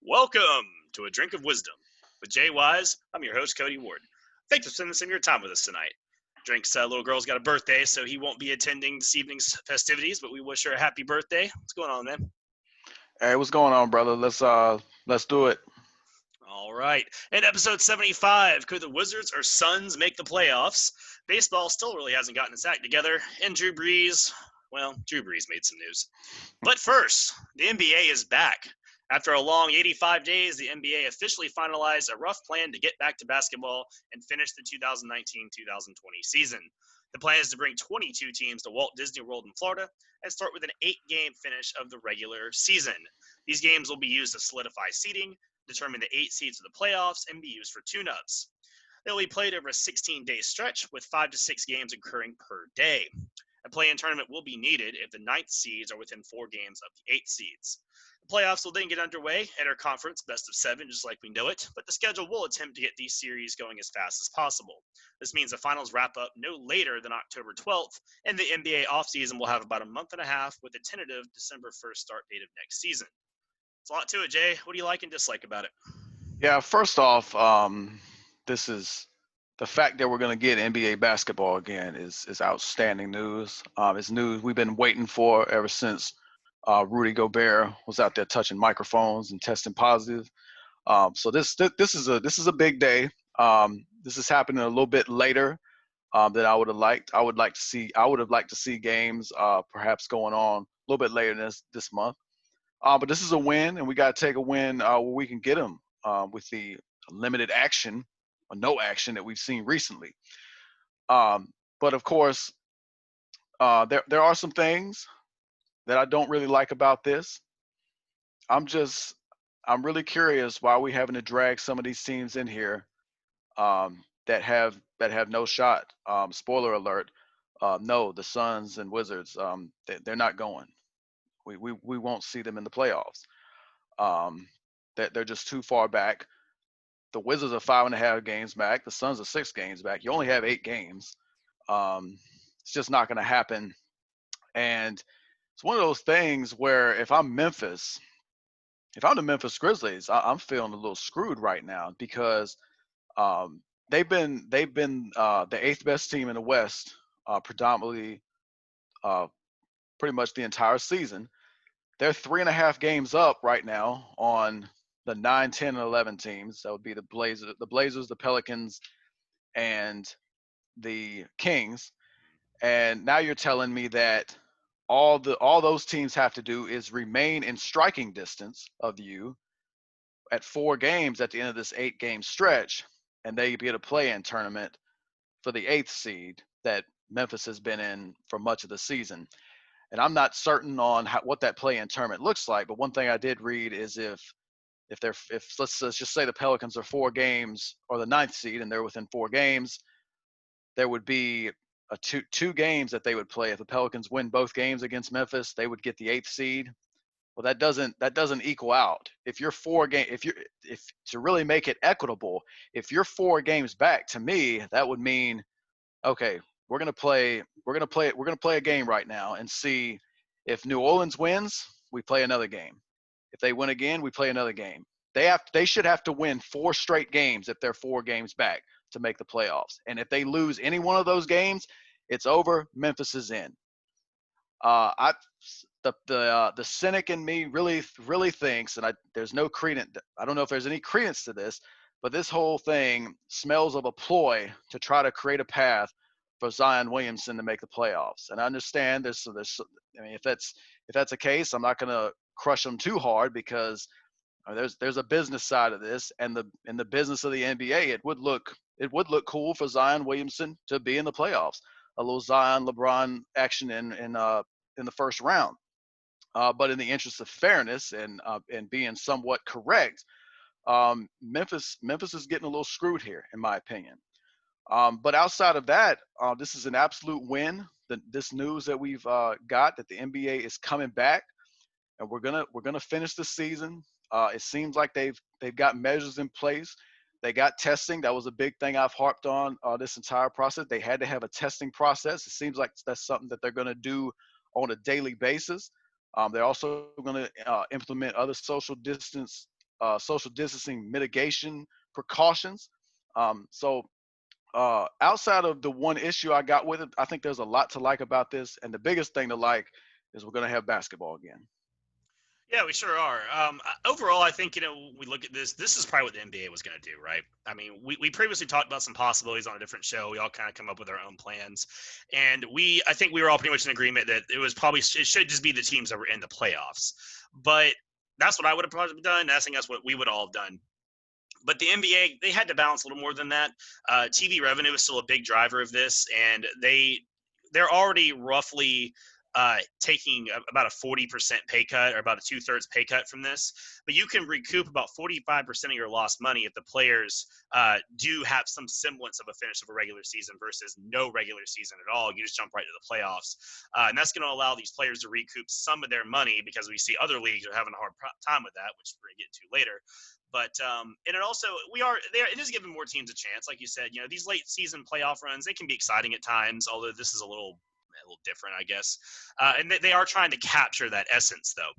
Welcome to A Drink of Wisdom with Jay Wise. I'm your host, Cody Ward. Thanks for spending some of your time with us tonight. Drink's little girl's got a birthday, so he won't be attending this evening's festivities, but we wish her a happy birthday. What's going on, man? Hey, what's going on, brother? Let's do it. All right. In episode 75, could the Wizards or Suns make the playoffs? Baseball still really hasn't gotten its act together, and Drew Brees made some news. But first, the NBA is back. After a long 85 days, the NBA officially finalized a rough plan to get back to basketball and finish the 2019-2020 season. The plan is to bring 22 teams to Walt Disney World in Florida and start with an 8-game finish of the regular season. These games will be used to solidify seeding, determine the 8 seeds of the playoffs, and be used for tune-ups. They'll be played over a 16-day stretch with 5 to 6 games occurring per day. A play-in tournament will be needed if the 9th seeds are within 4 games of the 8th seeds. The playoffs will then get underway at our conference best of 7, just like we know it, but the schedule will attempt to get these series going as fast as possible. This means the finals wrap up no later than October 12th, and the NBA offseason will have about a month and a half with a tentative December 1st start date of next season. It's a lot to it, Jay. What do you like and dislike about it? Yeah, first off, this is the fact that we're going to get NBA basketball again is outstanding news. It's news we've been waiting for ever since Rudy Gobert was out there touching microphones and testing positive. So this is a big day. This is happening a little bit later than I would have liked. I would have liked to see games perhaps going on a little bit later this month. But this is a win, and we got to take a win where we can get them with the limited action or no action that we've seen recently. But of course, there are some things that I don't really like about this. I'm really curious why we having to drag some of these teams in here that have no shot. Spoiler alert: no, the Suns and Wizards, they're not going. We won't see them in the playoffs. That they're just too far back. The Wizards are 5.5 games back. The Suns are 6 games back. You only have 8 games. It's just not going to happen. And it's one of those things where if I'm the Memphis Grizzlies, I'm feeling a little screwed right now because they've been the 8th best team in the West predominantly uh, pretty much the entire season. They're 3.5 games up right now on the 9, 10, and 11 teams. That would be the Blazers, the Pelicans, and the Kings. And now you're telling me that all those teams have to do is remain in striking distance of you at 4 games at the end of this 8-game stretch, and they get a play-in tournament for the 8th seed that Memphis has been in for much of the season. And I'm not certain on what that play-in tournament looks like. But one thing I did read is if let's just say the Pelicans are 4 games or the 9th seed and they're within 4 games, there would be a two games that they would play. If the Pelicans win both games against Memphis, they would get the 8th seed. Well, that doesn't equal out. If you're if to really make it equitable, if you're 4 games back, to me that would mean, okay, we're gonna play a game right now and see if New Orleans wins, we play another game. If they win again, we play another game. They should have to win 4 straight games if they're 4 games back to make the playoffs. And if they lose any one of those games, it's over. Memphis is in. I the cynic in me really thinks, and there's no credence. I don't know if there's any credence to this, but this whole thing smells of a ploy to try to create a path for Zion Williamson to make the playoffs. And I understand there's I mean, if that's the case, I'm not going to crush them too hard because there's a business side of this, and the business of the NBA, it would look cool for Zion Williamson to be in the playoffs. A little Zion LeBron action in the first round. But in the interest of fairness and being somewhat correct, Memphis is getting a little screwed here, in my opinion. But outside of that, this is an absolute win. This news that we've got that the NBA is coming back, and we're gonna finish the season. It seems like they've got measures in place. They got testing. That was a big thing I've harped on this entire process. They had to have a testing process. It seems like that's something that they're going to do on a daily basis. They're also going to implement other social distance social distancing mitigation precautions. So outside of the one issue I got with it, I think there's a lot to like about this, and the biggest thing to like is we're gonna have basketball again. Yeah, we sure are. Overall, I think, we look at this. This is probably what the NBA was going to do, right? I mean, we previously talked about some possibilities on a different show. We all kind of come up with our own plans, and I think we were all pretty much in agreement that it should just be the teams that were in the playoffs. But that's what I would have probably done. I think that's what we would all have done. But the NBA, they had to balance a little more than that. TV revenue is still a big driver of this, and they're already roughly taking about a 40% pay cut, or about a 2/3 pay cut from this. But you can recoup about 45% of your lost money if the players do have some semblance of a finish of a regular season versus no regular season at all. You just jump right to the playoffs, and that's going to allow these players to recoup some of their money, because we see other leagues are having a hard time with that, which we're going to get to later. But and it also it is giving more teams a chance. Like you said, these late season playoff runs, they can be exciting at times, although this is a little different, I guess. And they are trying to capture that essence, though.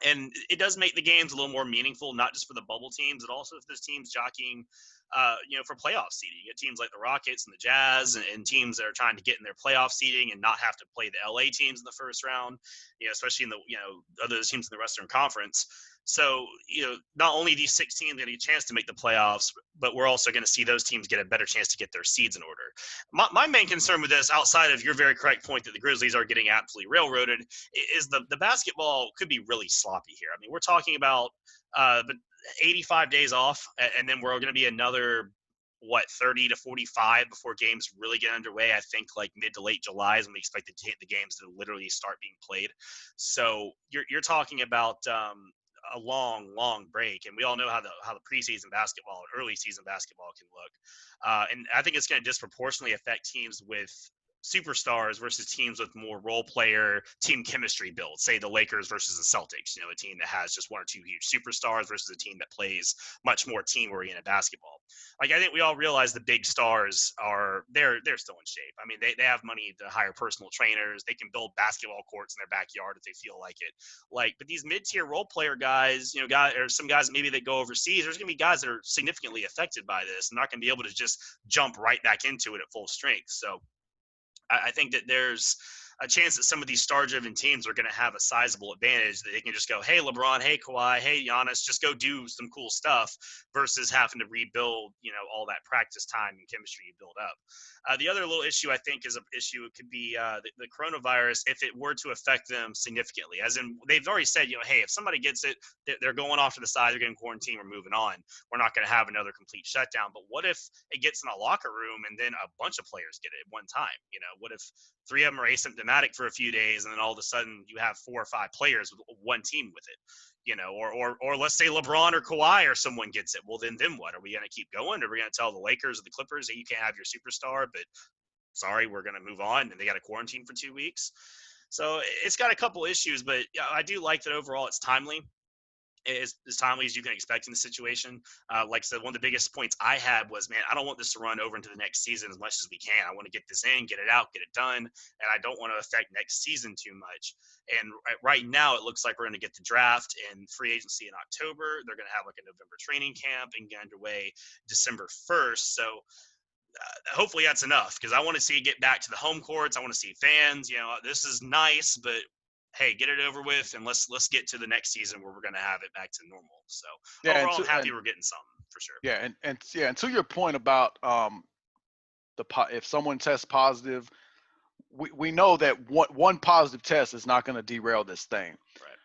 And it does make the games a little more meaningful, not just for the bubble teams, but also if there's teams jockeying, for playoff seeding. You get teams like the Rockets and the Jazz, and teams that are trying to get in their playoff seeding and not have to play the LA teams in the first round, especially in the, other teams in the Western Conference. So, not only these 6 teams getting a chance to make the playoffs, but we're also going to see those teams get a better chance to get their seeds in order. My main concern with this, outside of your very correct point that the Grizzlies are getting absolutely railroaded, is the basketball could be really sloppy here. I mean, we're talking about 85 days off, and then we're going to be another 30 to 45 before games really get underway. I think like mid to late July is when we expect the games to literally start being played. So you're talking about a long break, and we all know how the preseason basketball and early season basketball can look. And I think it's going to disproportionately affect teams with superstars versus teams with more role player team chemistry build. Say the Lakers versus the Celtics, a team that has just 1 or 2 huge superstars versus a team that plays much more team oriented basketball. Like, I think we all realize the big stars they're still in shape. I mean, they have money to hire personal trainers. They can build basketball courts in their backyard if they feel like it. But these mid-tier role player guys, or some guys maybe that go overseas, there's going to be guys that are significantly affected by this and not going to be able to just jump right back into it at full strength. So I think that there's a chance that some of these star-driven teams are going to have a sizable advantage, that they can just go, hey, LeBron, hey, Kawhi, hey, Giannis, just go do some cool stuff, versus having to rebuild, all that practice time and chemistry you build up. The other little issue I think is an issue. It could be the coronavirus, if it were to affect them significantly. As in, they've already said, hey, if somebody gets it, they're going off to the side, they're getting quarantined, we're moving on. We're not going to have another complete shutdown. But what if it gets in a locker room and then a bunch of players get it at one time? What if 3 of them are asymptomatic for a few days, and then all of a sudden you have 4 or 5 players with one team with it? Or let's say LeBron or Kawhi or someone gets it. Well, then what? Are we going to keep going? Are we going to tell the Lakers or the Clippers that you can't have your superstar, but sorry, we're going to move on, and they got to quarantine for 2 weeks? So it's got a couple issues, but I do like that overall it's timely. As timely as you can expect in the situation. Like I said, one of the biggest points I had was, man, I don't want this to run over into the next season as much as we can. I want to get this in, get it out, get it done, and I don't want to affect next season too much. And right now, it looks like we're going to get the draft and free agency in October. They're going to have like a November training camp and get underway December 1st. So hopefully that's enough, because I want to see it get back to the home courts. I want to see fans. This is nice, but hey, get it over with, and let's get to the next season where we're going to have it back to normal. So Yeah, overall, I'm happy we're getting something for sure. Yeah, and to your point about if someone tests positive, we know that one positive test is not going to derail this thing. Right.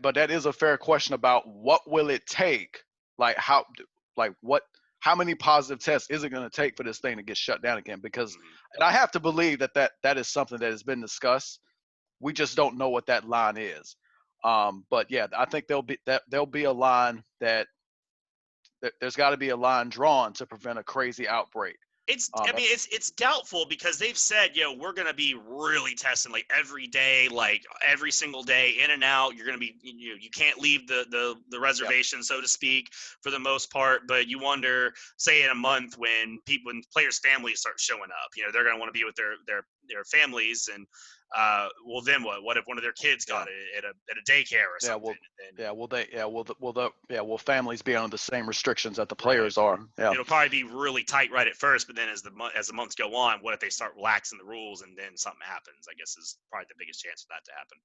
But that is a fair question about what will it take, how many positive tests is it going to take for this thing to get shut down again? Because, and I have to believe that is something that has been discussed. We just don't know what that line is. But yeah, I think there'll be a line there's got to be a line drawn to prevent a crazy outbreak. It's doubtful, because they've said, we're going to be really testing like every day, like every single day, in and out. You're going to be, you can't leave the reservation, so to speak, for the most part. But you wonder, say in a month, when players' families start showing up, they're going to want to be with their families, and well, then what? What if one of their kids got it at a daycare or something? Will families be under the same restrictions that the players are? Yeah. It'll probably be really tight right at first, but then as the months go on, what if they start relaxing the rules and then something happens? I guess is probably the biggest chance for that to happen.